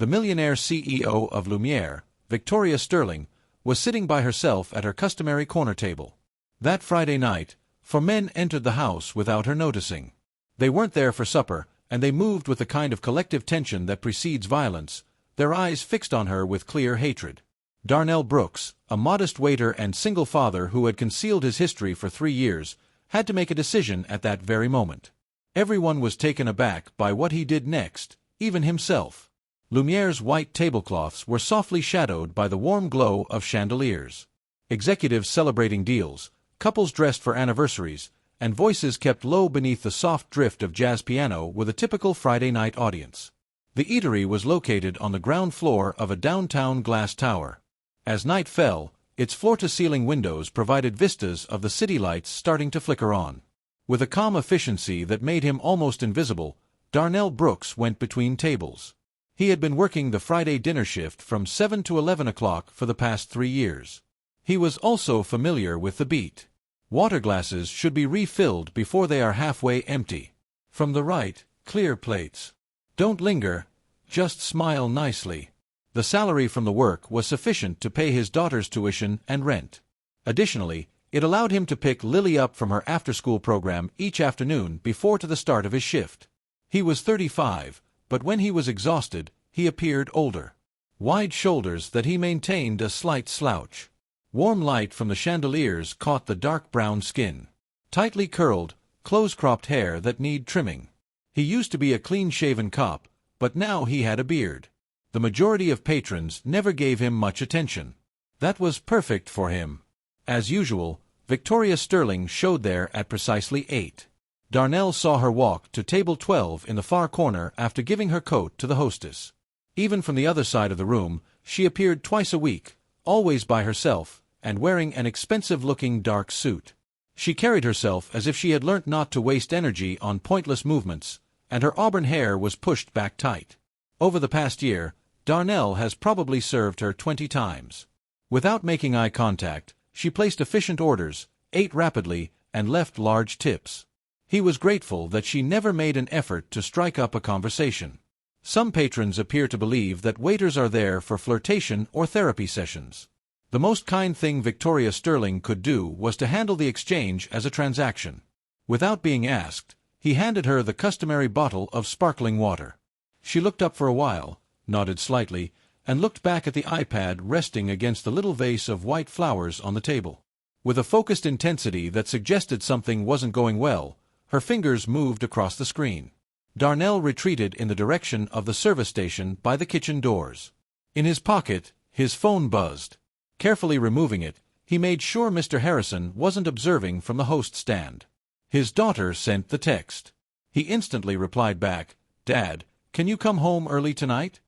The millionaire CEO of Lumiere, Victoria Sterling, was sitting by herself at her customary corner table. That Friday night, 4 men entered the house without her noticing. They weren't there for supper, and they moved with the kind of collective tension that precedes violence, their eyes fixed on her with clear hatred. Darnell Brooks, a modest waiter and single father who had concealed his history for 3 years, had to make a decision at that very moment. Everyone was taken aback by what he did next, even himself. Lumiere's white tablecloths were softly shadowed by the warm glow of chandeliers. Executives celebrating deals, couples dressed for anniversaries, and voices kept low beneath the soft drift of jazz piano were the typical Friday night audience. The eatery was located on the ground floor of a downtown glass tower. As night fell, its floor-to-ceiling windows provided vistas of the city lights starting to flicker on. With a calm efficiency that made him almost invisible, Darnell Brooks went between tables. He had been working the Friday dinner shift from 7 to 11 o'clock for the past 3 years. He was also familiar with the beat. Water glasses should be refilled before they are halfway empty. From the right, clear plates. Don't linger, just smile nicely. The salary from the work was sufficient to pay his daughter's tuition and rent. Additionally, it allowed him to pick Lily up from her after-school program each afternoon before to the start of his shift. He was 35, but when he was exhausted, he appeared older. Wide shoulders that he maintained a slight slouch. Warm light from the chandeliers caught the dark brown skin. Tightly curled, close-cropped hair that need trimming. He used to be a clean-shaven cop, but now he had a beard. The majority of patrons never gave him much attention. That was perfect for him. As usual, Victoria Sterling showed there at precisely 8. Darnell saw her walk to table 12 in the far corner after giving her coat to the hostess. Even from the other side of the room, she appeared twice a week, always by herself, and wearing an expensive-looking dark suit. She carried herself as if she had learnt not to waste energy on pointless movements, and her auburn hair was pushed back tight. Over the past year, Darnell has probably served her 20 times. Without making eye contact, she placed efficient orders, ate rapidly, and left large tips. He was grateful that she never made an effort to strike up a conversation. Some patrons appear to believe that waiters are there for flirtation or therapy sessions. The most kind thing Victoria Sterling could do was to handle the exchange as a transaction. Without being asked, he handed her the customary bottle of sparkling water. She looked up for a while, nodded slightly, and looked back at the iPad resting against the little vase of white flowers on the table. With a focused intensity that suggested something wasn't going well, her fingers moved across the screen. Darnell retreated in the direction of the service station by the kitchen doors. In his pocket, his phone buzzed. Carefully removing it, he made sure Mr. Harrison wasn't observing from the host stand. His daughter sent the text. He instantly replied back, "Dad, can you come home early tonight?"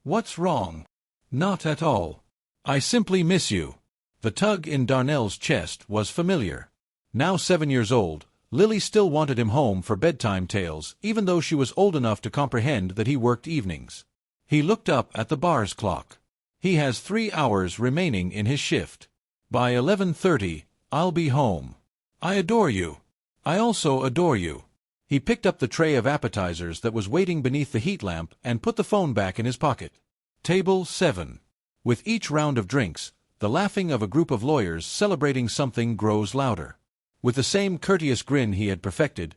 "What's wrong?" "Not at all. I simply miss you." The tug in Darnell's chest was familiar. Now 7 years old, Lily still wanted him home for bedtime tales, even though she was old enough to comprehend that he worked evenings. He looked up at the bar's clock. He has 3 hours remaining in his shift. By 11:30, I'll be home. I adore you. I also adore you. He picked up the tray of appetizers that was waiting beneath the heat lamp and put the phone back in his pocket. Table 7. With each round of drinks, the laughing of a group of lawyers celebrating something grows louder. With the same courteous grin he had perfected,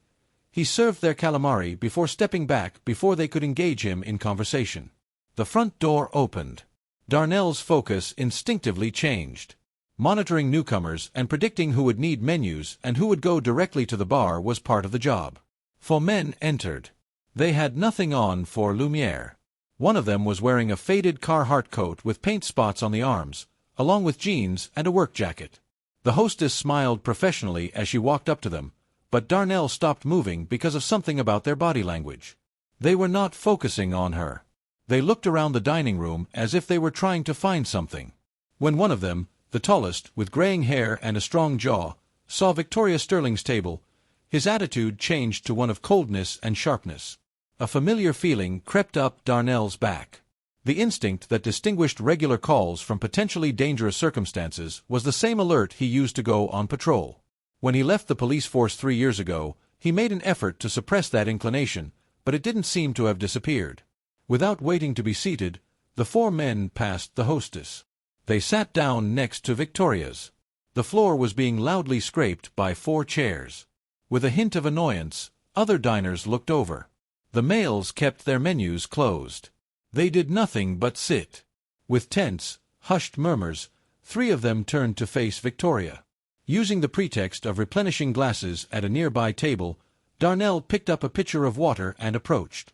he served their calamari before stepping back before they could engage him in conversation. The front door opened. Darnell's focus instinctively changed. Monitoring newcomers and predicting who would need menus and who would go directly to the bar was part of the job. 4 men entered. They had nothing on for Lumiere. One of them was wearing a faded Carhartt coat with paint spots on the arms, along with jeans and a work jacket. The hostess smiled professionally as she walked up to them, but Darnell stopped moving because of something about their body language. They were not focusing on her. They looked around the dining room as if they were trying to find something. When one of them, the tallest, with graying hair and a strong jaw, saw Victoria Sterling's table, his attitude changed to one of coldness and sharpness. A familiar feeling crept up Darnell's back. The instinct that distinguished regular calls from potentially dangerous circumstances was the same alert he used to go on patrol. When he left the police force 3 years ago, he made an effort to suppress that inclination, but it didn't seem to have disappeared. Without waiting to be seated, the four men passed the hostess. They sat down next to Victoria's. The floor was being loudly scraped by 4 chairs. With a hint of annoyance, other diners looked over. The males kept their menus closed. They did nothing but sit. With tense, hushed murmurs, 3 of them turned to face Victoria. Using the pretext of replenishing glasses at a nearby table, Darnell picked up a pitcher of water and approached.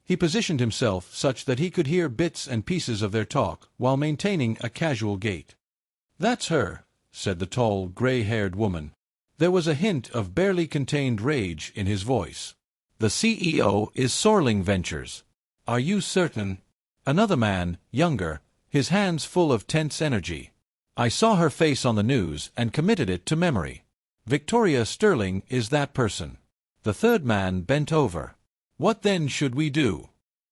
He positioned himself such that he could hear bits and pieces of their talk while maintaining a casual gait. "That's her," said the tall, gray-haired woman. There was a hint of barely contained rage in his voice. "The CEO is Sorling Ventures. Are you certain?" Another man, younger, his hands full of tense energy. "I saw her face on the news and committed it to memory. Victoria Sterling is that person." The third man bent over. "What then should we do?"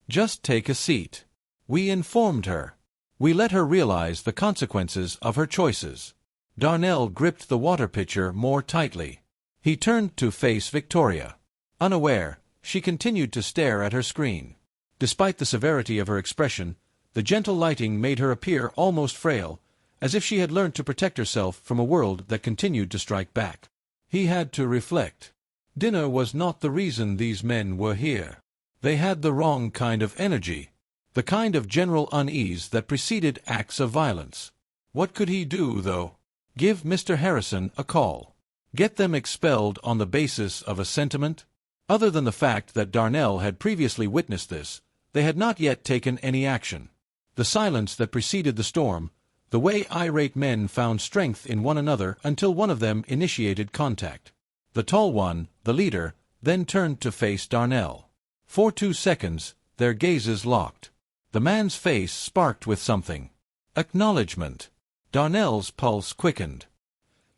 "Just take a seat." "We informed her. We let her realize the consequences of her choices." Darnell gripped the water pitcher more tightly. He turned to face Victoria. Unaware, she continued to stare at her screen. Despite the severity of her expression, the gentle lighting made her appear almost frail, as if she had learned to protect herself from a world that continued to strike back. He had to reflect. Dinner was not the reason these men were here. They had the wrong kind of energy, the kind of general unease that preceded acts of violence. What could he do, though? Give Mr. Harrison a call. Get them expelled on the basis of a sentiment? Other than the fact that Darnell had previously witnessed this, they had not yet taken any action. The silence that preceded the storm, the way irate men found strength in one another until one of them initiated contact. The tall one, the leader, then turned to face Darnell. For 2 seconds, their gazes locked. The man's face sparked with something. Acknowledgement. Darnell's pulse quickened.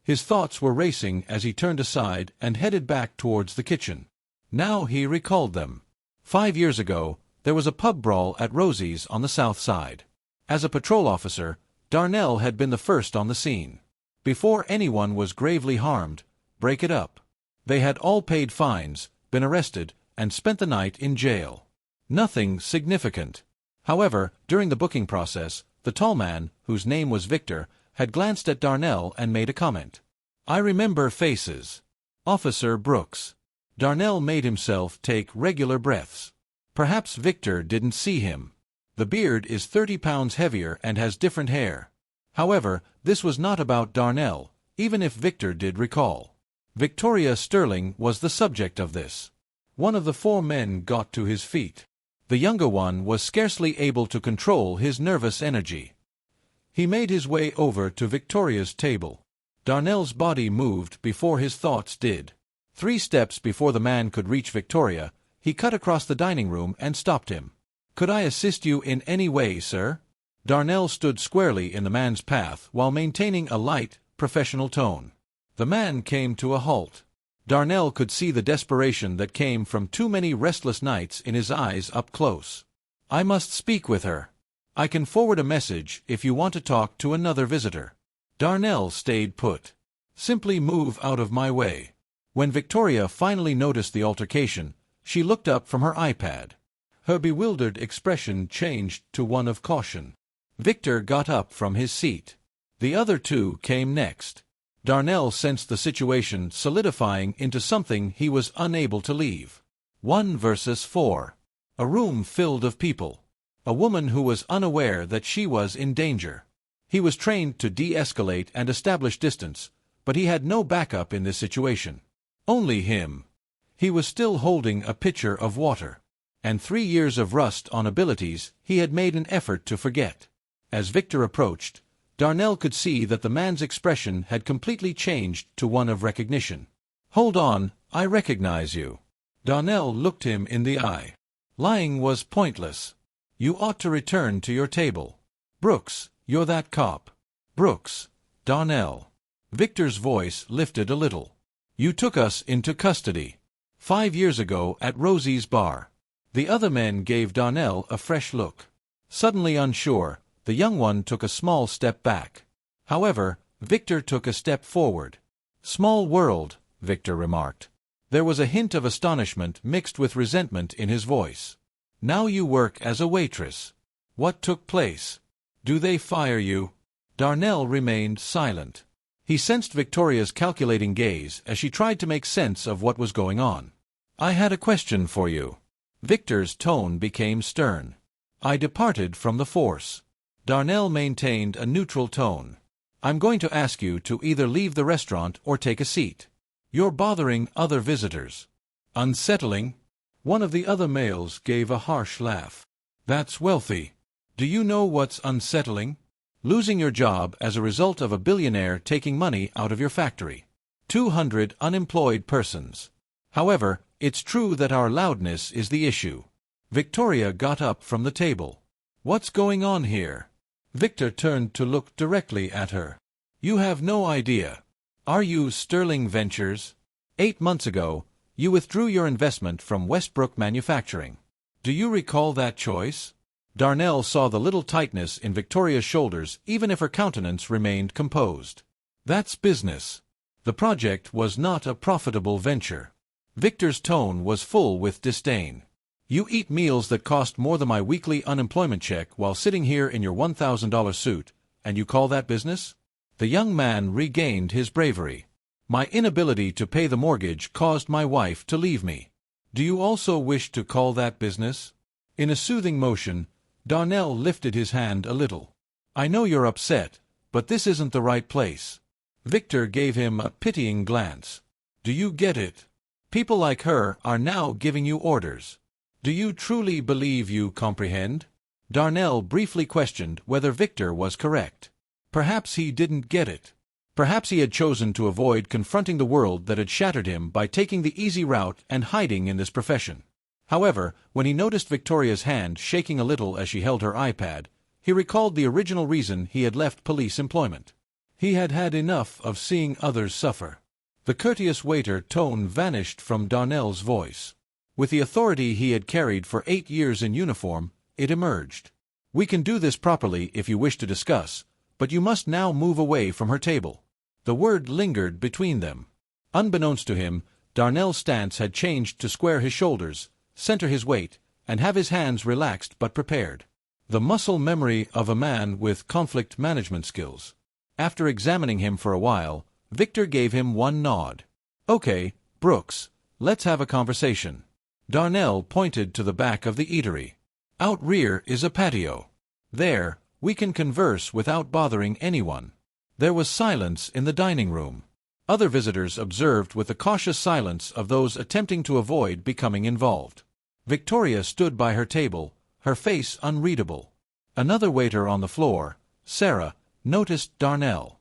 His thoughts were racing as he turned aside and headed back towards the kitchen. Now he recalled them. 5 years ago, there was a pub brawl at Rosie's on the south side. As a patrol officer, Darnell had been the first on the scene. Before anyone was gravely harmed, break it up. They had all paid fines, been arrested, and spent the night in jail. Nothing significant. However, during the booking process, the tall man, whose name was Victor, had glanced at Darnell and made a comment. "I remember faces. Officer Brooks." Darnell made himself take regular breaths. Perhaps Victor didn't see him. The beard is 30 pounds heavier and has different hair. However, this was not about Darnell, even if Victor did recall. Victoria Sterling was the subject of this. One of the 4 men got to his feet. The younger one was scarcely able to control his nervous energy. He made his way over to Victoria's table. Darnell's body moved before his thoughts did. 3 steps before the man could reach Victoria, he cut across the dining room and stopped him. "Could I assist you in any way, sir?" Darnell stood squarely in the man's path while maintaining a light, professional tone. The man came to a halt. Darnell could see the desperation that came from too many restless nights in his eyes up close. "I must speak with her. I can forward a message if you want to talk to another visitor." Darnell stayed put. "Simply move out of my way." When Victoria finally noticed the altercation, she looked up from her iPad. Her bewildered expression changed to one of caution. Victor got up from his seat. The other 2 came next. Darnell sensed the situation solidifying into something he was unable to leave. 1 versus 4. A room filled of people. A woman who was unaware that she was in danger. He was trained to de-escalate and establish distance, but he had no backup in this situation. Only him. He was still holding a pitcher of water. And 3 years of rust on abilities he had made an effort to forget. As Victor approached, Darnell could see that the man's expression had completely changed to one of recognition. "Hold on, I recognize you." Darnell looked him in the eye. Lying was pointless. "You ought to return to your table. Brooks, you're that cop." "Brooks, Darnell." Victor's voice lifted a little. "You took us into custody 5 years ago at Rosie's bar." The other men gave Darnell a fresh look. Suddenly unsure, the young one took a small step back. However, Victor took a step forward. "Small world," Victor remarked. There was a hint of astonishment mixed with resentment in his voice. Now you work as a waitress. What took place? Do they fire you?" Darnell remained silent. He sensed Victoria's calculating gaze as she tried to make sense of what was going on. "I had a question for you." Victor's tone became stern. "I departed from the force." Darnell maintained a neutral tone. "I'm going to ask you to either leave the restaurant or take a seat. You're bothering other visitors." "Unsettling?" One of the other males gave a harsh laugh. "That's wealthy. Do you know what's unsettling? Losing your job as a result of a billionaire taking money out of your factory. 200 unemployed persons. However, it's true that our loudness is the issue." Victoria got up from the table. "What's going on here?" Victor turned to look directly at her. "You have no idea. Are you Sterling Ventures? 8 months ago, you withdrew your investment from Westbrook Manufacturing. Do you recall that choice?" Darnell saw the little tightness in Victoria's shoulders even if her countenance remained composed. "That's business. The project was not a profitable venture." Victor's tone was full with disdain. "You eat meals that cost more than my weekly unemployment check while sitting here in your $1,000 suit, and you call that business?" The young man regained his bravery. "My inability to pay the mortgage caused my wife to leave me. Do you also wish to call that business?" In a soothing motion, Darnell lifted his hand a little. "I know you're upset, but this isn't the right place." Victor gave him a pitying glance. "Do you get it? People like her are now giving you orders. Do you truly believe you comprehend?" Darnell briefly questioned whether Victor was correct. Perhaps he didn't get it. Perhaps he had chosen to avoid confronting the world that had shattered him by taking the easy route and hiding in this profession. However, when he noticed Victoria's hand shaking a little as she held her iPad, he recalled the original reason he had left police employment. He had had enough of seeing others suffer. The courteous waiter tone vanished from Darnell's voice. With the authority he had carried for 8 years in uniform, it emerged. "We can do this properly if you wish to discuss, but you must now move away from her table." The word lingered between them. Unbeknownst to him, Darnell's stance had changed to square his shoulders, center his weight, and have his hands relaxed but prepared. The muscle memory of a man with conflict management skills. After examining him for a while, Victor gave him one nod. "Okay, Brooks, let's have a conversation." Darnell pointed to the back of the eatery. "Out rear is a patio. There, we can converse without bothering anyone." There was silence in the dining room. Other visitors observed with the cautious silence of those attempting to avoid becoming involved. Victoria stood by her table, her face unreadable. Another waiter on the floor, Sarah, noticed Darnell.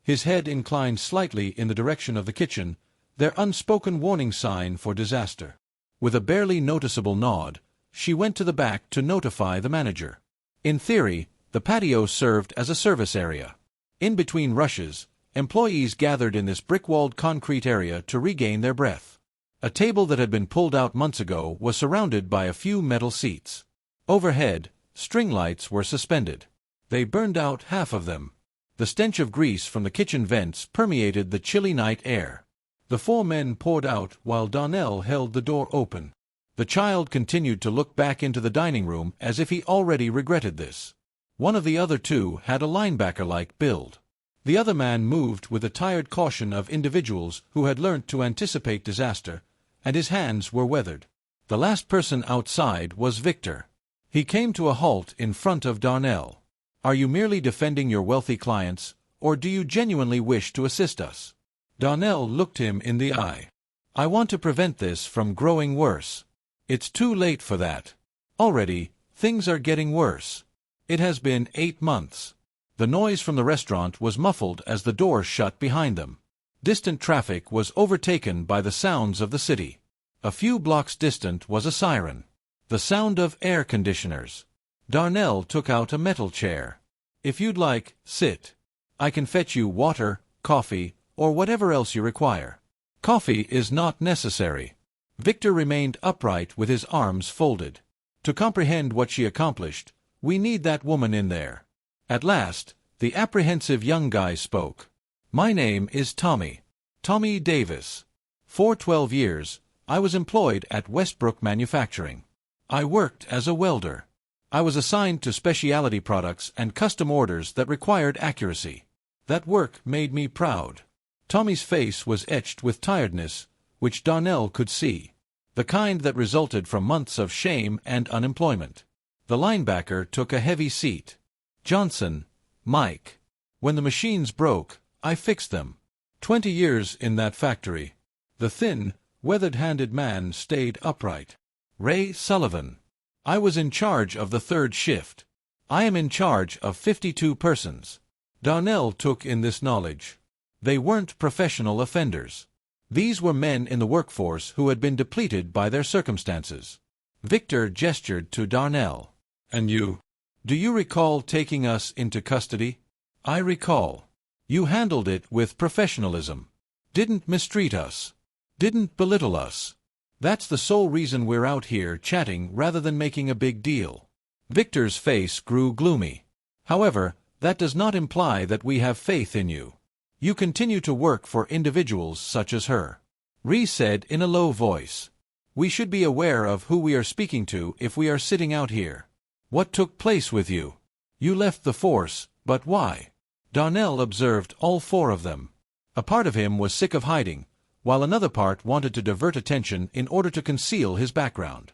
His head inclined slightly in the direction of the kitchen, their unspoken warning sign for disaster. With a barely noticeable nod, she went to the back to notify the manager. In theory, the patio served as a service area. In between rushes, employees gathered in this brick-walled concrete area to regain their breath. A table that had been pulled out months ago was surrounded by a few metal seats. Overhead, string lights were suspended. They burned out half of them. The stench of grease from the kitchen vents permeated the chilly night air. The 4 men poured out while Darnell held the door open. The child continued to look back into the dining room as if he already regretted this. One of the other 2 had a linebacker-like build. The other man moved with the tired caution of individuals who had learnt to anticipate disaster, and his hands were weathered. The last person outside was Victor. He came to a halt in front of Darnell. "Are you merely defending your wealthy clients, or do you genuinely wish to assist us?" Darnell looked him in the eye. "I want to prevent this from growing worse." "It's too late for that. Already, things are getting worse. It has been 8 months. The noise from the restaurant was muffled as the doors shut behind them. Distant traffic was overtaken by the sounds of the city. A few blocks distant was a siren. The sound of air conditioners. Darnell took out a metal chair. "If you'd like, sit. I can fetch you water, coffee, or whatever else you require." "Coffee is not necessary." Victor remained upright with his arms folded. To comprehend what she accomplished, we need that woman in there. At last, the apprehensive young guy spoke. "My name is Tommy. Tommy Davis. For 12 years, I was employed at Westbrook Manufacturing. I worked as a welder. I was assigned to specialty products and custom orders that required accuracy. That work made me proud. Tommy's face was etched with tiredness, which Darnell could see. The kind that resulted from months of shame and unemployment. The linebacker took a heavy seat. Johnson, Mike. When the machines broke, I fixed them. 20 years in that factory. The thin, weathered-handed man stayed upright. Ray Sullivan. I was in charge of the third shift. I am in charge of 52 persons. Darnell took in this knowledge. They weren't professional offenders. These were men in the workforce who had been depleted by their circumstances. Victor gestured to Darnell. And you? Do you recall taking us into custody? I recall. You handled it with professionalism. Didn't mistreat us. Didn't belittle us. That's the sole reason we're out here chatting rather than making a big deal. Victor's face grew gloomy. However, that does not imply that we have faith in you. You continue to work for individuals such as her. Ree said in a low voice. We should be aware of who we are speaking to if we are sitting out here. What took place with you? You left the force, but why? Darnell observed all four of them. A part of him was sick of hiding, while another part wanted to divert attention in order to conceal his background.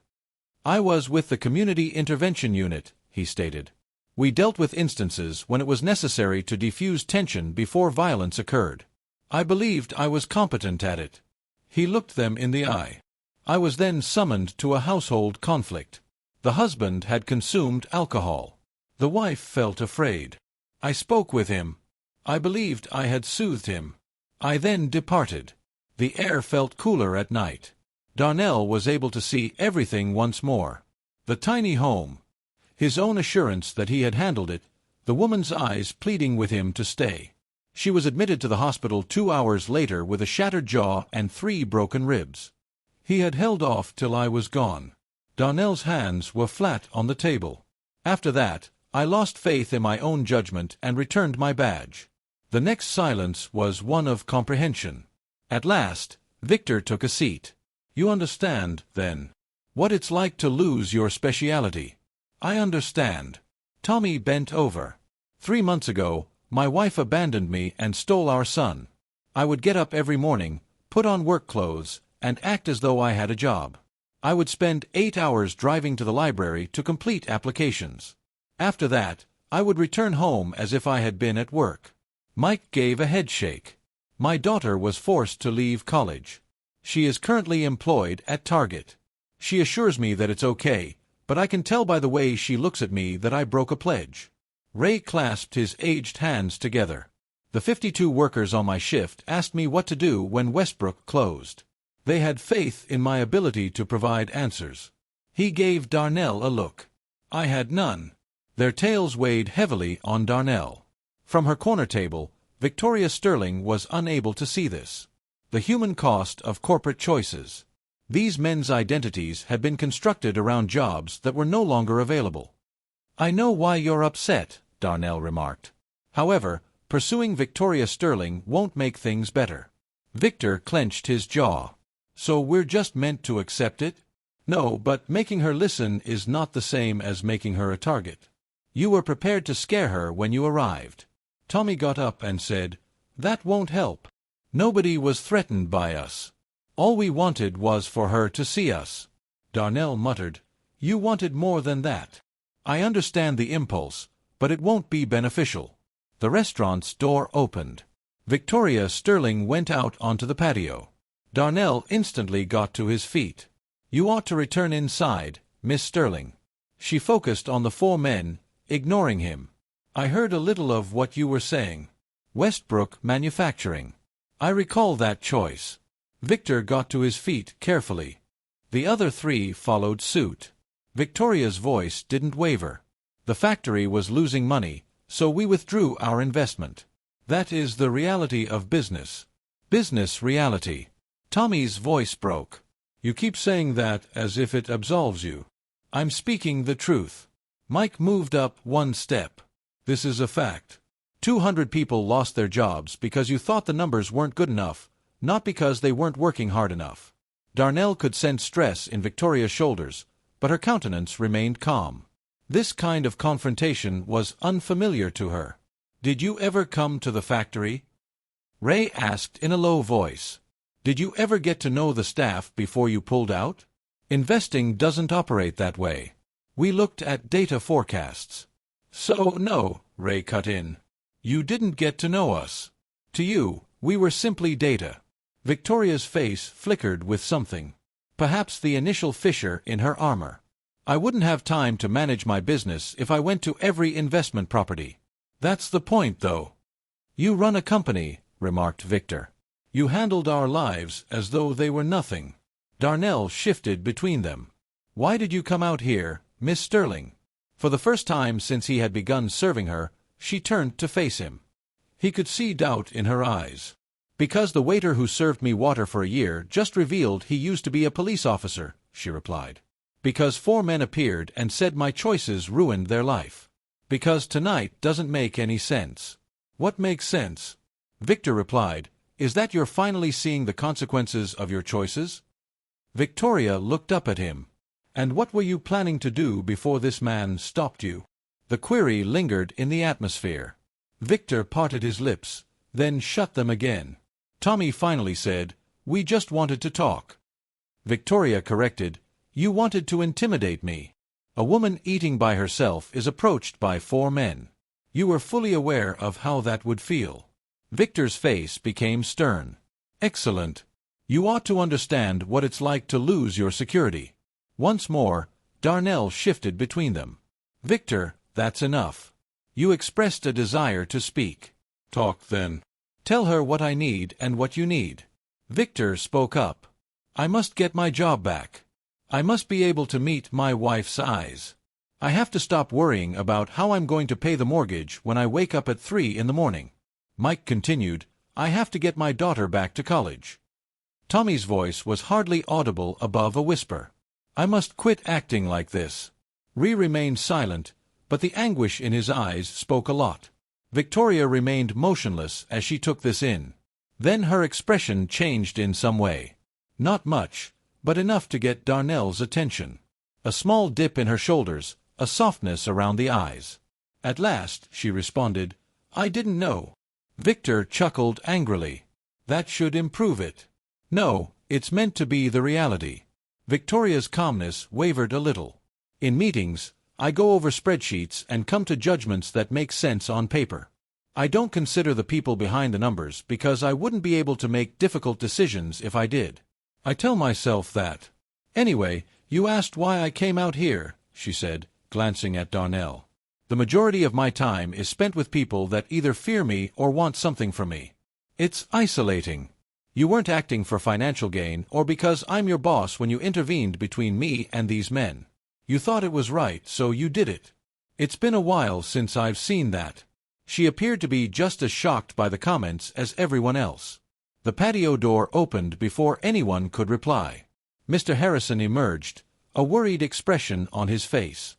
I was with the Community Intervention Unit, he stated. We dealt with instances when it was necessary to defuse tension before violence occurred. I believed I was competent at it. He looked them in the eye. I was then summoned to a household conflict. The husband had consumed alcohol. The wife felt afraid. I spoke with him. I believed I had soothed him. I then departed. The air felt cooler at night. Darnell was able to see everything once more. The tiny home. His own assurance that he had handled it, the woman's eyes pleading with him to stay. She was admitted to the hospital 2 hours later with a shattered jaw and 3 broken ribs. He had held off till I was gone. Darnell's hands were flat on the table. After that, I lost faith in my own judgment and returned my badge. The next silence was one of comprehension. At last, Victor took a seat. You understand, then, what it's like to lose your specialty. I understand. Tommy bent over. 3 months ago, my wife abandoned me and stole our son. I would get up every morning, put on work clothes, and act as though I had a job. I would spend 8 hours driving to the library to complete applications. After that, I would return home as if I had been at work. Mike gave a headshake. My daughter was forced to leave college. She is currently employed at Target. She assures me that it's okay, but I can tell by the way she looks at me that I broke a pledge. Ray clasped his aged hands together. The 52 workers on my shift asked me what to do when Westbrook closed. They had faith in my ability to provide answers. He gave Darnell a look. I had none. Their tales weighed heavily on Darnell. From her corner table, Victoria Sterling was unable to see this. The human cost of corporate choices. These men's identities had been constructed around jobs that were no longer available. I know why you're upset, Darnell remarked. However, pursuing Victoria Sterling won't make things better. Victor clenched his jaw. So we're just meant to accept it? No, but making her listen is not the same as making her a target. You were prepared to scare her when you arrived. Tommy got up and said, That won't help. Nobody was threatened by us. All we wanted was for her to see us. Darnell muttered, You wanted more than that. I understand the impulse, but it won't be beneficial. The restaurant's door opened. Victoria Sterling went out onto the patio. Darnell instantly got to his feet. You ought to return inside, Miss Sterling. She focused on the 4 men, ignoring him. I heard a little of what you were saying. Westbrook Manufacturing. I recall that choice. Victor got to his feet carefully. The other 3 followed suit. Victoria's voice didn't waver. The factory was losing money, so we withdrew our investment. That is the reality of business. Business reality. Tommy's voice broke. You keep saying that as if it absolves you. I'm speaking the truth. Mike moved up 1 step. This is a fact. 200 people lost their jobs because you thought the numbers weren't good enough, not because they weren't working hard enough. Darnell could sense stress in Victoria's shoulders, but her countenance remained calm. This kind of confrontation was unfamiliar to her. "Did you ever come to the factory?" Ray asked in a low voice. "Did you ever get to know the staff before you pulled out? Investing doesn't operate that way. We looked at data forecasts." "So, no," Ray cut in. "You didn't get to know us. To you, we were simply data." Victoria's face flickered with something. Perhaps the initial fissure in her armor. "I wouldn't have time to manage my business if I went to every investment property. That's the point, though." "You run a company," remarked Victor. "You handled our lives as though they were nothing." Darnell shifted between them. "Why did you come out here, Miss Sterling?" For the first time since he had begun serving her, she turned to face him. He could see doubt in her eyes. "Because the waiter who served me water for a year just revealed he used to be a police officer," she replied. "Because 4 men appeared and said my choices ruined their life. Because tonight doesn't make any sense." "What makes sense?" Victor replied. "Is that you're finally seeing the consequences of your choices?" Victoria looked up at him. "And what were you planning to do before this man stopped you?" The query lingered in the atmosphere. Victor parted his lips, then shut them again. Tommy finally said, "We just wanted to talk." Victoria corrected, "You wanted to intimidate me. A woman eating by herself is approached by 4 men. You were fully aware of how that would feel." Victor's face became stern. "Excellent. You ought to understand what it's like to lose your security." Once more, Darnell shifted between them. "Victor, that's enough. You expressed a desire to speak. Talk then. Tell her what I need and what you need." Victor spoke up. "I must get my job back. I must be able to meet my wife's eyes. I have to stop worrying about how I'm going to pay the mortgage when I wake up at 3 in the morning." Mike continued, "I have to get my daughter back to college." Tommy's voice was hardly audible above a whisper. "I must quit acting like this." Ree remained silent, but the anguish in his eyes spoke a lot. Victoria remained motionless as she took this in. Then her expression changed in some way. Not much, but enough to get Darnell's attention. A small dip in her shoulders, a softness around the eyes. At last, she responded, "I didn't know." Victor chuckled angrily. "That should improve it." "No, it's meant to be the reality." Victoria's calmness wavered a little. "In meetings, I go over spreadsheets and come to judgments that make sense on paper. I don't consider the people behind the numbers because I wouldn't be able to make difficult decisions if I did. I tell myself that. Anyway, you asked why I came out here," she said, glancing at Darnell. "The majority of my time is spent with people that either fear me or want something from me. It's isolating. You weren't acting for financial gain or because I'm your boss when you intervened between me and these men. You thought it was right, so you did it. It's been a while since I've seen that." She appeared to be just as shocked by the comments as everyone else. The patio door opened before anyone could reply. Mr. Harrison emerged, a worried expression on his face.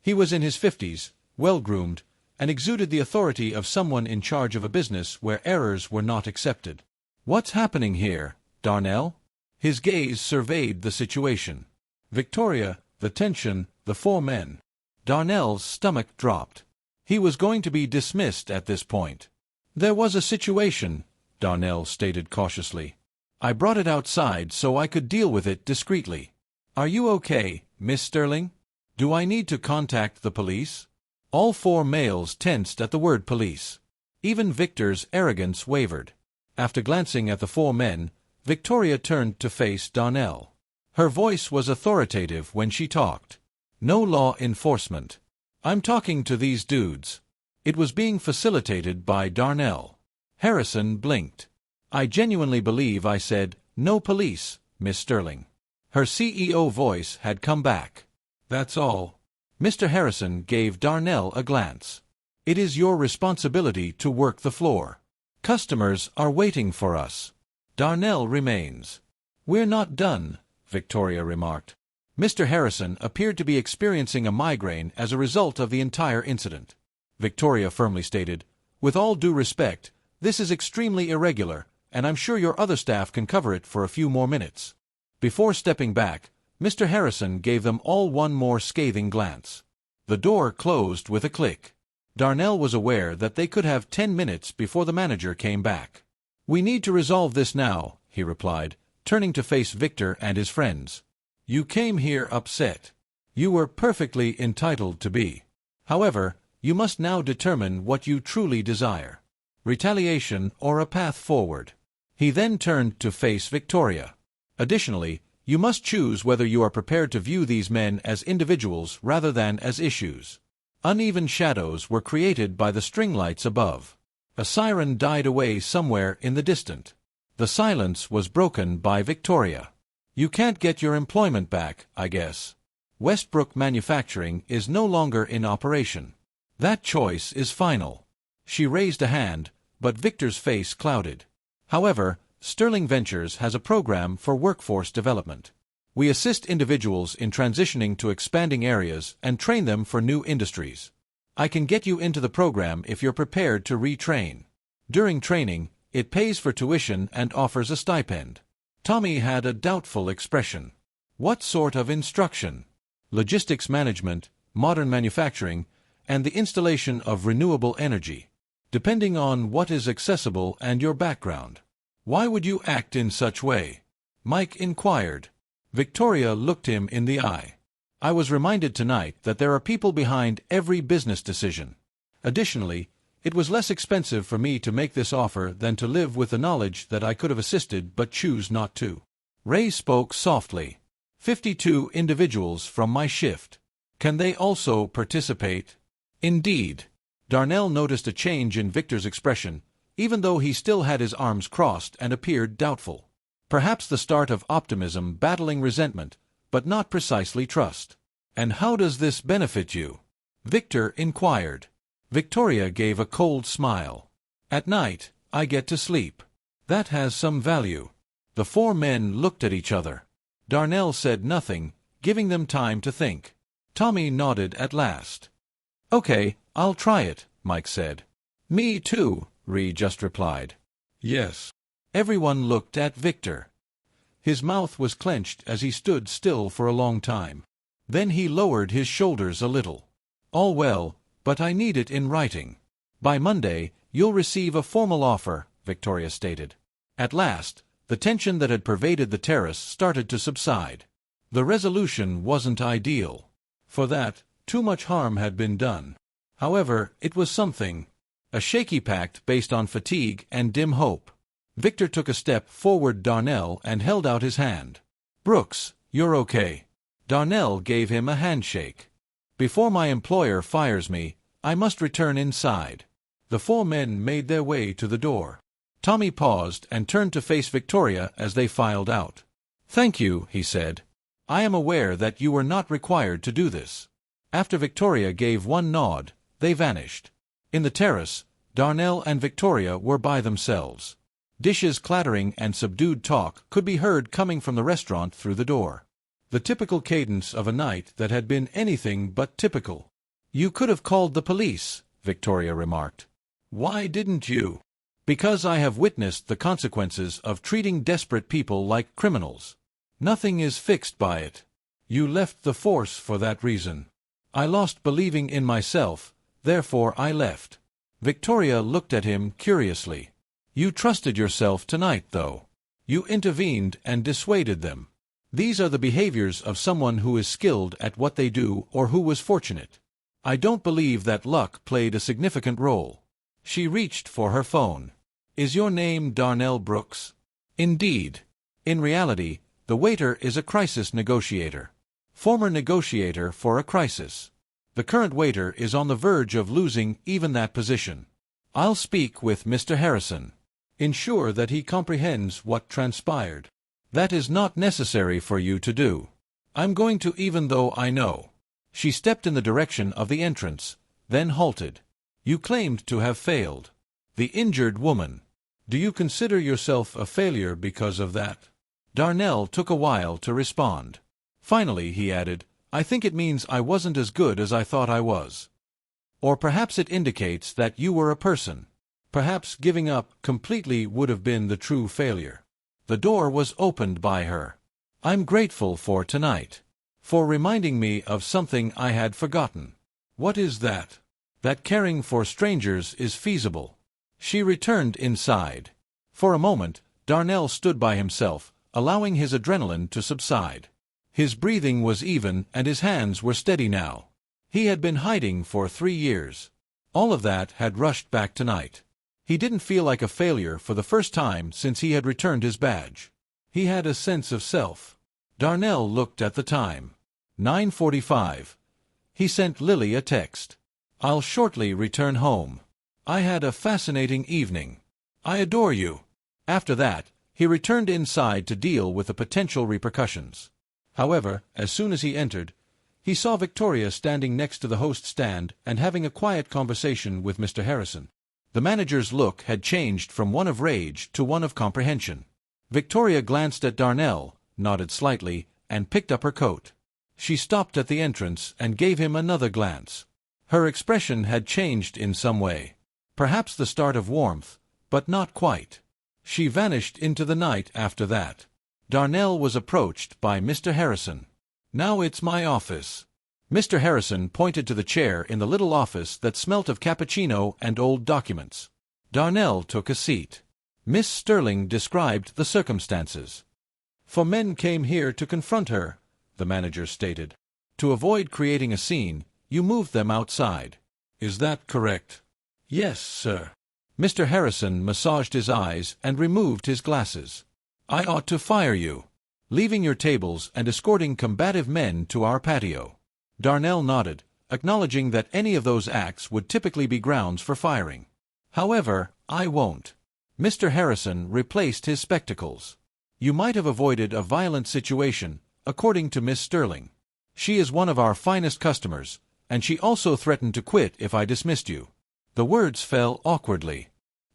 He was in his 50s, well-groomed, and exuded the authority of someone in charge of a business where errors were not accepted. "What's happening here, Darnell?" His gaze surveyed the situation. Victoria, the tension, the 4 men. Darnell's stomach dropped. He was going to be dismissed at this point. "There was a situation," Darnell stated cautiously. "I brought it outside so I could deal with it discreetly. Are you okay, Miss Sterling? Do I need to contact the police?" All 4 males tensed at the word police. Even Victor's arrogance wavered. After glancing at the 4 men, Victoria turned to face Darnell. Her voice was authoritative when she talked. "No law enforcement. I'm talking to these dudes." It was being facilitated by Darnell. Harrison blinked. "I genuinely believe I said, 'No police, Miss Sterling.'" Her CEO voice had come back. "That's all." Mr. Harrison gave Darnell a glance. "It is your responsibility to work the floor. Customers are waiting for us." Darnell remains. "We're not done," Victoria remarked. Mr. Harrison appeared to be experiencing a migraine as a result of the entire incident. Victoria firmly stated, "With all due respect, this is extremely irregular, and I'm sure your other staff can cover it for a few more minutes." Before stepping back, Mr. Harrison gave them all one more scathing glance. The door closed with a click. Darnell was aware that they could have 10 minutes before the manager came back. "We need to resolve this now," he replied, turning to face Victor and his friends. "You came here upset. You were perfectly entitled to be. However, you must now determine what you truly desire: retaliation or a path forward." He then turned to face Victoria. "Additionally, you must choose whether you are prepared to view these men as individuals rather than as issues." Uneven shadows were created by the string lights above. A siren died away somewhere in the distance. The silence was broken by Victoria. "You can't get your employment back, I guess. Westbrook Manufacturing is no longer in operation. That choice is final." She raised a hand, but Victor's face clouded. "However, Sterling Ventures has a program for workforce development. We assist individuals in transitioning to expanding areas and train them for new industries. I can get you into the program if you're prepared to retrain. During training, it pays for tuition and offers a stipend." Tommy had a doubtful expression. "What sort of instruction?" "Logistics management, modern manufacturing, and the installation of renewable energy, depending on what is accessible and your background." "Why would you act in such way?" Mike inquired. Victoria looked him in the eye. "I was reminded tonight that there are people behind every business decision. Additionally, it was less expensive for me to make this offer than to live with the knowledge that I could have assisted but choose not to." Ray spoke softly. 52 individuals from my shift. Can they also participate?" "Indeed." Darnell noticed a change in Victor's expression, even though he still had his arms crossed and appeared doubtful. Perhaps the start of optimism battling resentment, but not precisely trust. "And how does this benefit you?" Victor inquired. Victoria gave a cold smile. "At night, I get to sleep. That has some value." The four men looked at each other. Darnell said nothing, giving them time to think. Tommy nodded at last. "Okay, I'll try it," Mike said. "Me too," Ree just replied. "Yes." Everyone looked at Victor. His mouth was clenched as he stood still for a long time. Then he lowered his shoulders a little. "All well, but I need it in writing." "By Monday, you'll receive a formal offer," Victoria stated. At last, the tension that had pervaded the terrace started to subside. The resolution wasn't ideal. For that, too much harm had been done. However, it was something. A shaky pact based on fatigue and dim hope. Victor took a step forward Darnell and held out his hand. "Brooks, you're okay." Darnell gave him a handshake. "Before my employer fires me, I must return inside." The four men made their way to the door. Tommy paused and turned to face Victoria as they filed out. "Thank you," he said. "I am aware that you were not required to do this." After Victoria gave one nod, they vanished. In the terrace, Darnell and Victoria were by themselves. Dishes clattering and subdued talk could be heard coming from the restaurant through the door. The typical cadence of a night that had been anything but typical. "You could have called the police," Victoria remarked. "Why didn't you?" "Because I have witnessed the consequences of treating desperate people like criminals. Nothing is fixed by it. You left the force for that reason." "I lost believing in myself, therefore I left." Victoria looked at him curiously. "You trusted yourself tonight, though. You intervened and dissuaded them. These are the behaviors of someone who is skilled at what they do or who was fortunate. I don't believe that luck played a significant role." She reached for her phone. "Is your name Darnell Brooks?" "Indeed. In reality, the waiter is a crisis negotiator. Former negotiator for a crisis. The current waiter is on the verge of losing even that position. I'll speak with Mr. Harrison. Ensure that he comprehends what transpired. That is not necessary for you to do." "I'm going to, even though I know." She stepped in the direction of the entrance, then halted. "You claimed to have failed." The injured woman. "Do you consider yourself a failure because of that?" Darnell took a while to respond. Finally, he added, "I think it means I wasn't as good as I thought I was. Or perhaps it indicates that you were a person. Perhaps giving up completely would have been the true failure." The door was opened by her. I'm grateful for tonight. For reminding me of something I had forgotten. What is that? That caring for strangers is feasible. She returned inside. For a moment, Darnell stood by himself, allowing his adrenaline to subside. His breathing was even and his hands were steady now. He had been hiding for 3 years. All of that had rushed back tonight. He didn't feel like a failure for the first time since he had returned his badge. He had a sense of self. Darnell looked at the time. 9:45. He sent Lily a text. I'll shortly return home. I had a fascinating evening. I adore you. After that, he returned inside to deal with the potential repercussions. However, as soon as he entered, he saw Victoria standing next to the host stand and having a quiet conversation with Mr. Harrison. The manager's look had changed from one of rage to one of comprehension. Victoria glanced at Darnell, nodded slightly, and picked up her coat. She stopped at the entrance and gave him another glance. Her expression had changed in some way. Perhaps the start of warmth, but not quite. She vanished into the night after that. Darnell was approached by Mr. Harrison. Now it's my office. Mr. Harrison pointed to the chair in the little office that smelt of cappuccino and old documents. Darnell took a seat. Miss Sterling described the circumstances. 4 men came here to confront her, the manager stated. To avoid creating a scene, you moved them outside. Is that correct? Yes, sir. Mr. Harrison massaged his eyes and removed his glasses. I ought to fire you. Leaving your tables and escorting combative men to our patio. Darnell nodded, acknowledging that any of those acts would typically be grounds for firing. However, I won't. Mr. Harrison replaced his spectacles. You might have avoided a violent situation, according to Miss Sterling. She is one of our finest customers, and she also threatened to quit if I dismissed you. The words fell awkwardly.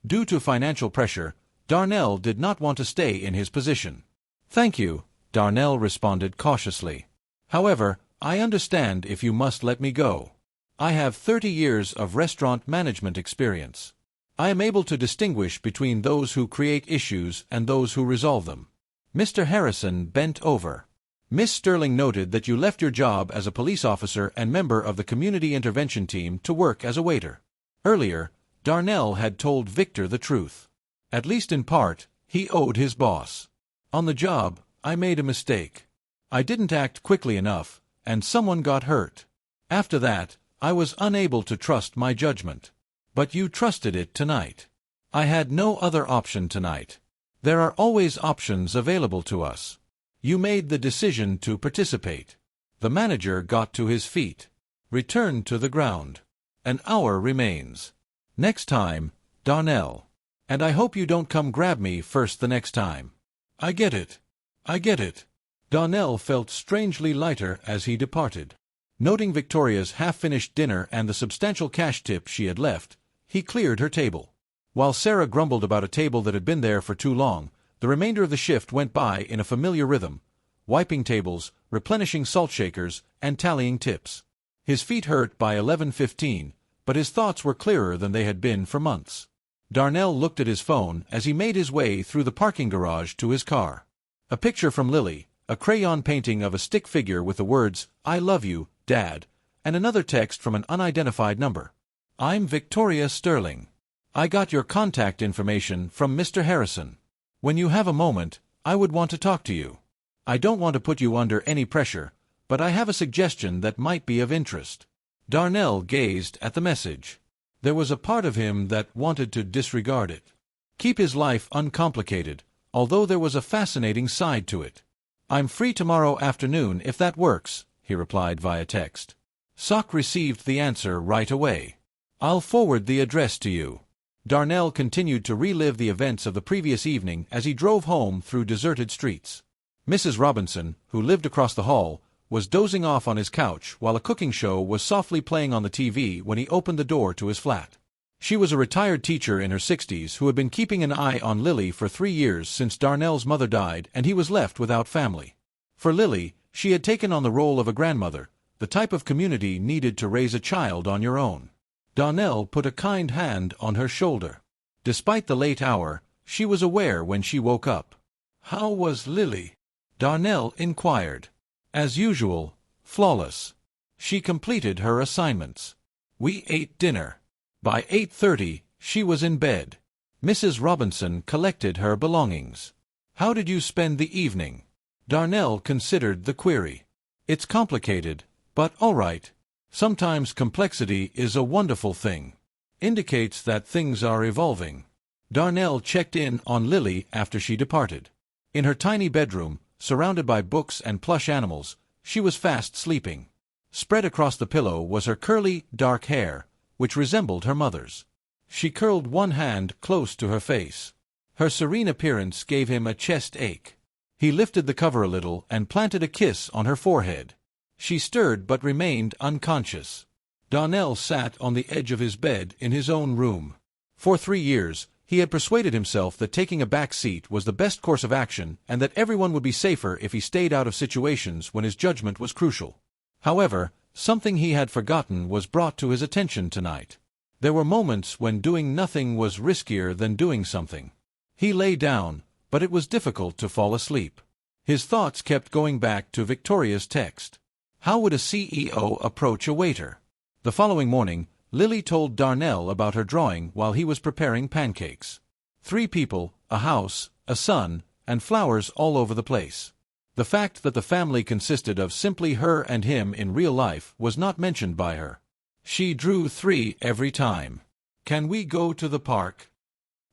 Due to financial pressure, Darnell did not want to stay in his position. Thank you, Darnell responded cautiously. However, I understand if you must let me go. I have 30 years of restaurant management experience. I am able to distinguish between those who create issues and those who resolve them. Mr. Harrison bent over. Miss Sterling noted that you left your job as a police officer and member of the community intervention team to work as a waiter. Earlier, Darnell had told Victor the truth. At least in part, he owed his boss. On the job, I made a mistake. I didn't act quickly enough, and someone got hurt. After that, I was unable to trust my judgment. But you trusted it tonight. I had no other option tonight. There are always options available to us. You made the decision to participate. The manager got to his feet. Returned to the ground. An hour remains. Next time, Darnell. And I hope you don't come grab me first the next time. I get it. I get it. Darnell felt strangely lighter as he departed. Noting Victoria's half-finished dinner and the substantial cash tip she had left, he cleared her table. While Sarah grumbled about a table that had been there for too long, the remainder of the shift went by in a familiar rhythm, wiping tables, replenishing salt shakers, and tallying tips. His feet hurt by 11:15, but his thoughts were clearer than they had been for months. Darnell looked at his phone as he made his way through the parking garage to his car. A picture from Lily, a crayon painting of a stick figure with the words, "I love you, Dad," and another text from an unidentified number. I'm Victoria Sterling. I got your contact information from Mr. Harrison. When you have a moment, I would want to talk to you. I don't want to put you under any pressure, but I have a suggestion that might be of interest. Darnell gazed at the message. There was a part of him that wanted to disregard it. Keep his life uncomplicated, although there was a fascinating side to it. I'm free tomorrow afternoon if that works, he replied via text. Sock received the answer right away. I'll forward the address to you. Darnell continued to relive the events of the previous evening as he drove home through deserted streets. Mrs. Robinson, who lived across the hall, was dozing off on his couch while a cooking show was softly playing on the TV when he opened the door to his flat. She was a retired teacher in her 60s who had been keeping an eye on Lily for 3 years since Darnell's mother died and he was left without family. For Lily, she had taken on the role of a grandmother, the type of community needed to raise a child on your own. Darnell put a kind hand on her shoulder. Despite the late hour, she was aware when she woke up. How was Lily? Darnell inquired. As usual, flawless. She completed her assignments. We ate dinner. By 8:30, she was in bed. Mrs. Robinson collected her belongings. How did you spend the evening? Darnell considered the query. It's complicated, but all right. Sometimes complexity is a wonderful thing. Indicates that things are evolving. Darnell checked in on Lily after she departed. In her tiny bedroom, surrounded by books and plush animals, she was fast sleeping. Spread across the pillow was her curly, dark hair, which resembled her mother's. She curled one hand close to her face. Her serene appearance gave him a chest ache. He lifted the cover a little and planted a kiss on her forehead. She stirred but remained unconscious. Darnell sat on the edge of his bed in his own room. For 3 years, he had persuaded himself that taking a back seat was the best course of action and that everyone would be safer if he stayed out of situations when his judgment was crucial. However, something he had forgotten was brought to his attention tonight. There were moments when doing nothing was riskier than doing something. He lay down, but it was difficult to fall asleep. His thoughts kept going back to Victoria's text. How would a CEO approach a waiter? The following morning, Lily told Darnell about her drawing while he was preparing pancakes. 3 people, a house, a son, and flowers all over the place. The fact that the family consisted of simply her and him in real life was not mentioned by her. She drew 3 every time. Can we go to the park?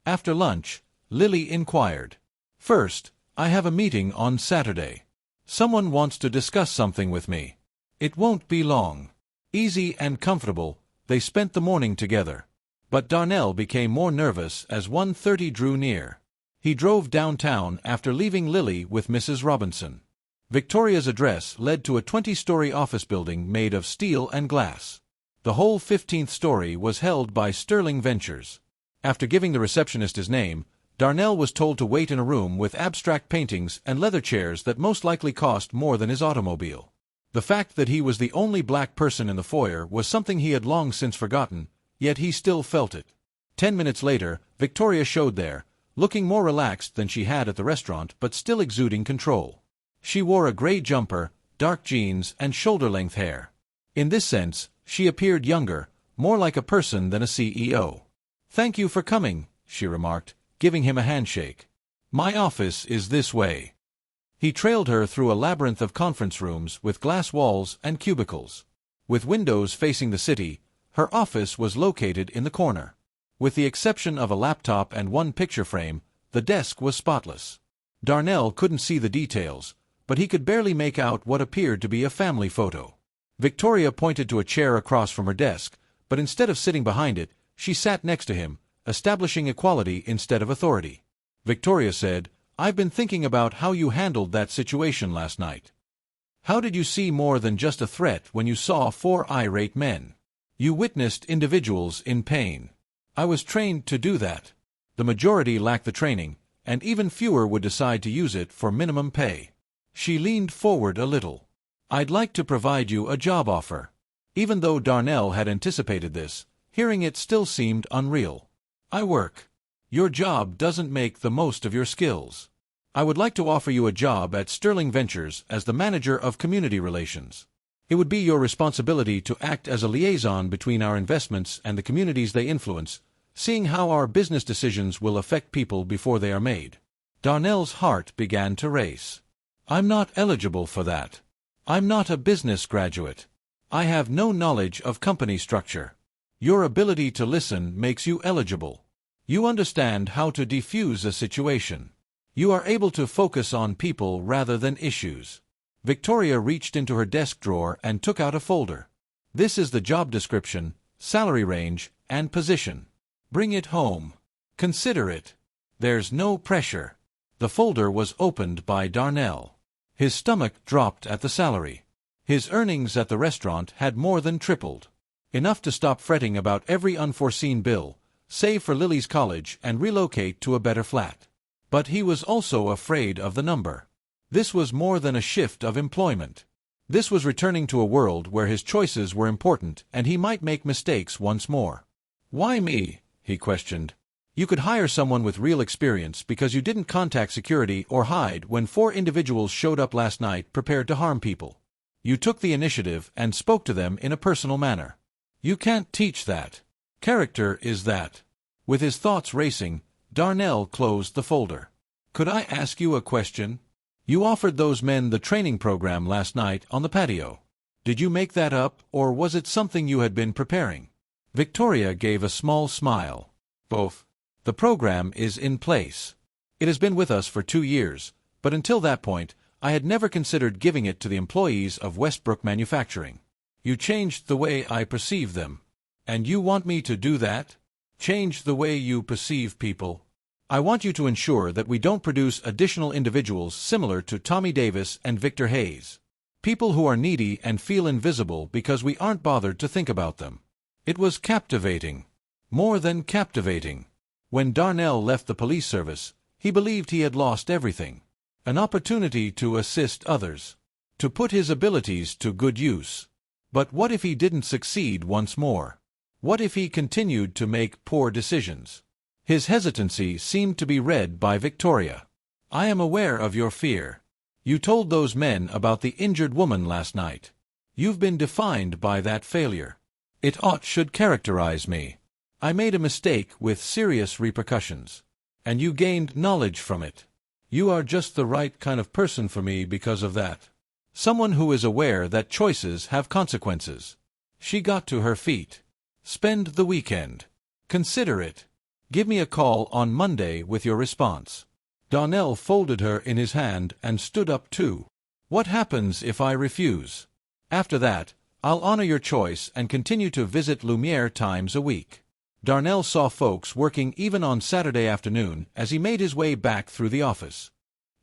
After lunch, Lily inquired. First, I have a meeting on Saturday. Someone wants to discuss something with me. It won't be long. Easy and comfortable, they spent the morning together. But Darnell became more nervous as 1:30 drew near. He drove downtown after leaving Lily with Mrs. Robinson. Victoria's address led to a 20-story office building made of steel and glass. The whole 15th story was held by Sterling Ventures. After giving the receptionist his name, Darnell was told to wait in a room with abstract paintings and leather chairs that most likely cost more than his automobile. The fact that he was the only black person in the foyer was something he had long since forgotten, yet he still felt it. 10 minutes later, Victoria showed there, looking more relaxed than she had at the restaurant but still exuding control. She wore a gray jumper, dark jeans, and shoulder-length hair. In this sense, she appeared younger, more like a person than a CEO. "Thank you for coming," she remarked, giving him a handshake. "My office is this way." He trailed her through a labyrinth of conference rooms with glass walls and cubicles. With windows facing the city, her office was located in the corner. With the exception of a laptop and one picture frame, the desk was spotless. Darnell couldn't see the details, but he could barely make out what appeared to be a family photo. Victoria pointed to a chair across from her desk, but instead of sitting behind it, she sat next to him, establishing equality instead of authority. Victoria said, "I've been thinking about how you handled that situation last night. How did you see more than just a threat when you saw 4 irate men? You witnessed individuals in pain. I was trained to do that. The majority lack the training, and even fewer would decide to use it for minimum pay." She leaned forward a little. "I'd like to provide you a job offer." Even though Darnell had anticipated this, hearing it still seemed unreal. "I work. Your job doesn't make the most of your skills. I would like to offer you a job at Sterling Ventures as the manager of community relations. It would be your responsibility to act as a liaison between our investments and the communities they influence, seeing how our business decisions will affect people before they are made." Darnell's heart began to race. "I'm not eligible for that. I'm not a business graduate. I have no knowledge of company structure. Your ability to listen makes you eligible. You understand how to defuse a situation. You are able to focus on people rather than issues." Victoria reached into her desk drawer and took out a folder. "This is the job description, salary range, and position. Bring it home. Consider it. There's no pressure." The folder was opened by Darnell. His stomach dropped at the salary. His earnings at the restaurant had more than tripled. Enough to stop fretting about every unforeseen bill, save for Lily's college, and relocate to a better flat. But he was also afraid of the number. This was more than a shift of employment. This was returning to a world where his choices were important and he might make mistakes once more. "Why me?" he questioned. You could hire someone with real experience because you didn't contact security or hide when 4 individuals showed up last night prepared to harm people. You took the initiative and spoke to them in a personal manner. You can't teach that. Character is that. With his thoughts racing, Darnell closed the folder. Could I ask you a question? You offered those men the training program last night on the patio. Did you make that up, or was it something you had been preparing? Victoria gave a small smile. Both. The program is in place. It has been with us for 2 years, but until that point, I had never considered giving it to the employees of Westbrook Manufacturing. You changed the way I perceive them. And you want me to do that? Change the way you perceive people? I want you to ensure that we don't produce additional individuals similar to Tommy Davis and Victor Hayes. People who are needy and feel invisible because we aren't bothered to think about them. It was captivating. More than captivating. When Darnell left the police service, he believed he had lost everything. An opportunity to assist others. To put his abilities to good use. But what if he didn't succeed once more? What if he continued to make poor decisions? His hesitancy seemed to be read by Victoria. I am aware of your fear. You told those men about the injured woman last night. You've been defined by that failure. It should characterize me. I made a mistake with serious repercussions. And you gained knowledge from it. You are just the right kind of person for me because of that. Someone who is aware that choices have consequences. She got to her feet. Spend the weekend. Consider it. Give me a call on Monday with your response. Darnell folded her in his hand and stood up too. What happens if I refuse? After that, I'll honor your choice and continue to visit Lumiere times a week. Darnell saw folks working even on Saturday afternoon as he made his way back through the office.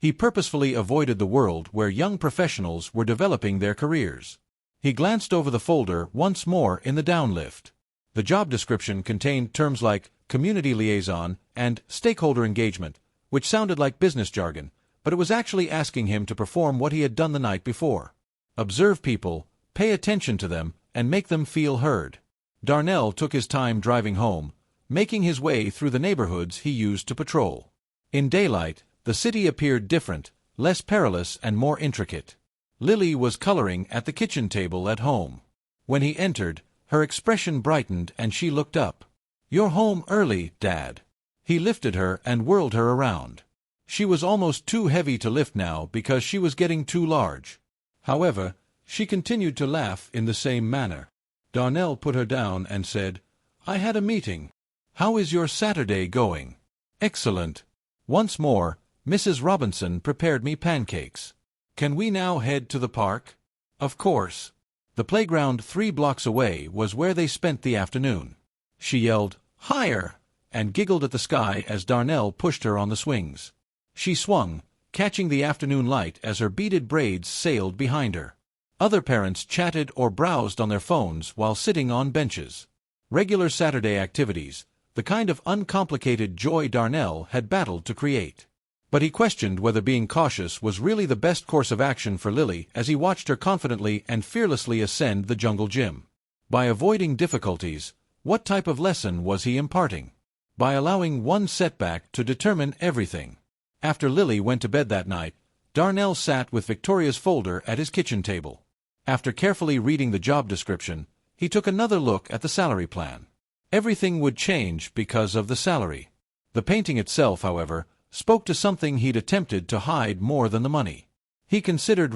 He purposefully avoided the world where young professionals were developing their careers. He glanced over the folder once more in the downlift. The job description contained terms like community liaison and stakeholder engagement, which sounded like business jargon, but it was actually asking him to perform what he had done the night before. Observe people, pay attention to them, and make them feel heard. Darnell took his time driving home, making his way through the neighborhoods he used to patrol. In daylight, the city appeared different, less perilous and more intricate. Lily was coloring at the kitchen table at home. When he entered, her expression brightened and she looked up. You're home early, Dad. He lifted her and whirled her around. She was almost too heavy to lift now because she was getting too large. However, she continued to laugh in the same manner. Darnell put her down and said, I had a meeting. How is your Saturday going? Excellent. Once more, Mrs. Robinson prepared me pancakes. Can we now head to the park? Of course. The playground 3 blocks away was where they spent the afternoon. She yelled, Higher! And giggled at the sky as Darnell pushed her on the swings. She swung, catching the afternoon light as her beaded braids sailed behind her. Other parents chatted or browsed on their phones while sitting on benches. Regular Saturday activities, the kind of uncomplicated joy Darnell had battled to create. But he questioned whether being cautious was really the best course of action for Lily as he watched her confidently and fearlessly ascend the jungle gym. By avoiding difficulties, what type of lesson was he imparting? By allowing one setback to determine everything. After Lily went to bed that night, Darnell sat with Victoria's folder at his kitchen table. After carefully reading the job description, he took another look at the salary plan. Everything would change because of the salary. The painting itself, however, spoke to something he'd attempted to hide more than the money. He considered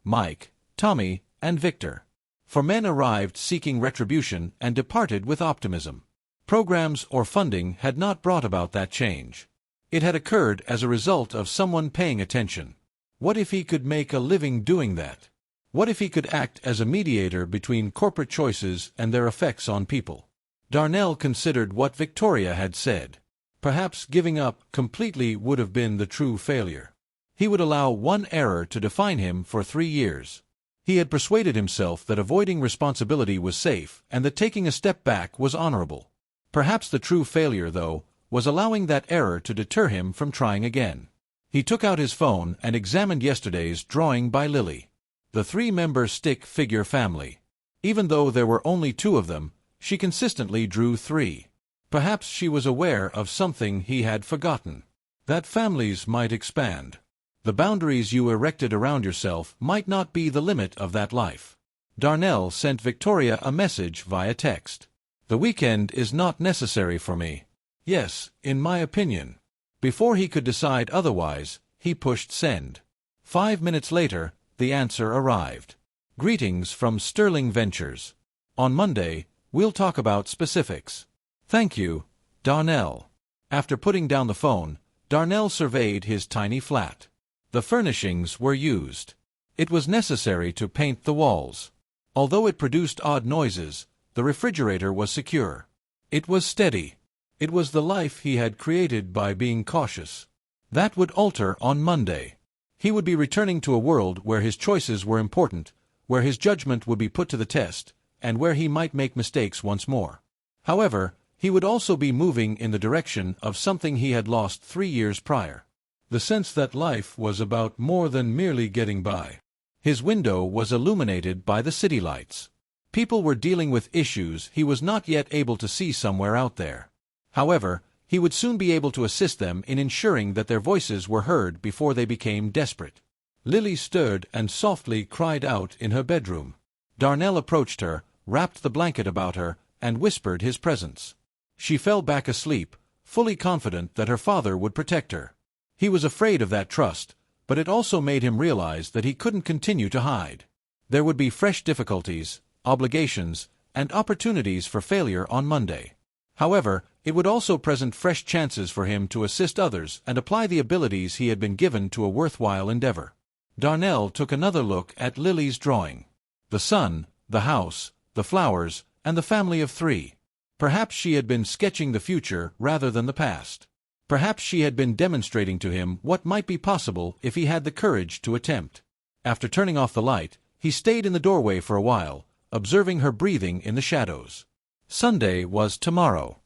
Mike, Tommy, and Victor. For men arrived seeking retribution and departed with optimism. Programs or funding had not brought about that change. It had occurred as a result of someone paying attention. What if he could make a living doing that? What if he could act as a mediator between corporate choices and their effects on people? Darnell considered what Victoria had said. Perhaps giving up completely would have been the true failure. He would allow one error to define him for 3 years. He had persuaded himself that avoiding responsibility was safe and that taking a step back was honorable. Perhaps the true failure, though, was allowing that error to deter him from trying again. He took out his phone and examined yesterday's drawing by Lily. The 3-member stick figure family. Even though there were only 2 of them, she consistently drew 3. Perhaps she was aware of something he had forgotten. That families might expand. The boundaries you erected around yourself might not be the limit of that life. Darnell sent Victoria a message via text. The weekend is not necessary for me. Yes, in my opinion. Before he could decide otherwise, he pushed send. 5 minutes later, the answer arrived. Greetings from Sterling Ventures. On Monday, we'll talk about specifics. Thank you, Darnell. After putting down the phone, Darnell surveyed his tiny flat. The furnishings were used. It was necessary to paint the walls. Although it produced odd noises, the refrigerator was secure. It was steady. It was the life he had created by being cautious. That would alter on Monday. He would be returning to a world where his choices were important, where his judgment would be put to the test, and where he might make mistakes once more. However, he would also be moving in the direction of something he had lost 3 years prior. The sense that life was about more than merely getting by. His window was illuminated by the city lights. People were dealing with issues he was not yet able to see somewhere out there. However, he would soon be able to assist them in ensuring that their voices were heard before they became desperate. Lily stirred and softly cried out in her bedroom. Darnell approached her, wrapped the blanket about her, and whispered his presence. She fell back asleep, fully confident that her father would protect her. He was afraid of that trust, but it also made him realize that he couldn't continue to hide. There would be fresh difficulties, obligations, and opportunities for failure on Monday. However, it would also present fresh chances for him to assist others and apply the abilities he had been given to a worthwhile endeavor. Darnell took another look at Lily's drawing. The sun, the house, the flowers, and the family of 3. Perhaps she had been sketching the future rather than the past. Perhaps she had been demonstrating to him what might be possible if he had the courage to attempt. After turning off the light, he stayed in the doorway for a while, observing her breathing in the shadows. Sunday was tomorrow.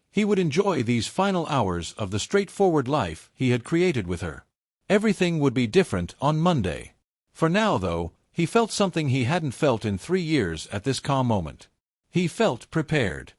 He would enjoy these final hours of the straightforward life he had created with her. Everything would be different on Monday. For now, though, he felt something he hadn't felt in 3 years at this calm moment. He felt prepared.